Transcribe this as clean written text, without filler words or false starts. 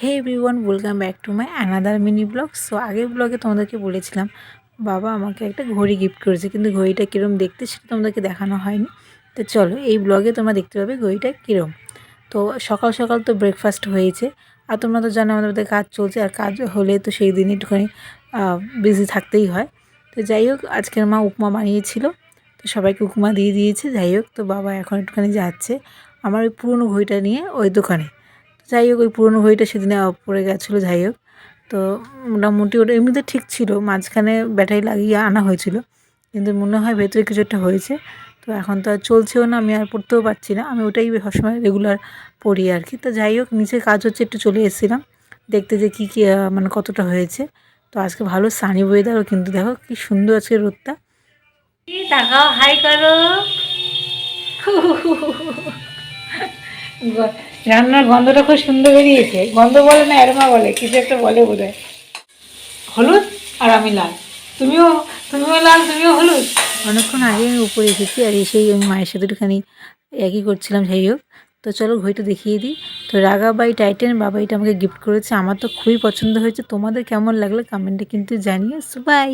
Hey everyone, welcome back to my another mini blog. So আগের ব্লগে তোমাদেরকে বলেছিলাম বাবা আমাকে একটা ঘড়ি গিফট করেছে, কিন্তু ঘড়িটা কীরকম দেখতে সেটা তোমাদেরকে দেখানো হয়নি। তো চলো এই ব্লগে তোমরা দেখতে পাবে ঘড়িটা কীরকম। তো সকাল সকাল তো ব্রেকফাস্ট হয়েছে, আর তোমরা তো জানো আমাদের কাজ চলছে, আর কাজ হলে তো সেই দিন একটুখানি বিজি থাকতেই হয়। তো যাই হোক, আজকের মা উপমা বানিয়েছিল, তো সবাইকে উপমা দিয়ে দিয়েছে। যাই হোক, তো বাবা এখন একটুখানি যাচ্ছে আমার ওই পুরনো ঘড়িটা নিয়ে ওই দোকানে। যাই হোক, ওই পুরনো ঘড়িটা সেদিনে পড়ে গেছিলো। যাই হোক, তো মোটামুটি ওটা এমনিতে ঠিক ছিল, মাঝখানে ব্যাটারি লাগিয়ে আনা হয়েছিল, কিন্তু মনে হয় ভেতরে কিছু একটা হয়েছে। তো এখন তো আর চলছেও না, আমি আর পড়তেও পারছি না, আমি ওটাই সবসময় রেগুলার পড়ি আর কি। তো যাই হোক, নিচে কাজ হচ্ছে, একটু চলে এসেছিলাম দেখতে যে কী কী মানে কতটা হয়েছে। তো আজকে ভালো সানি ওয়েদারও, কিন্তু দেখো কি সুন্দর আজকে রোদটা। তাকাও, হাই করো। রান্নার গন্ধটা খুব সুন্দর বেরিয়েছে। গন্ধ বলে না, অ্যারোমা বলে, কিছু একটা বলে বোধ হয়। হলুদ আর আমি লাল, তুমিও তুমিও লাল, তুমিও হলুদ। অনেকক্ষণ আগে আমি উপরে এসেছি, আর এসেই আমি মায়ের সাথে একটুখানি একই করছিলাম। যাই হোক, তো চলো ঘড়িটা দেখিয়ে দিই। তো রাগা বাই টাইটেন বাবা এটা আমাকে গিফট করেছে, আমার তো খুবই পছন্দ হয়েছে। তোমাদের কেমন লাগলো কমেন্টে কিন্তু জানিও। বাই।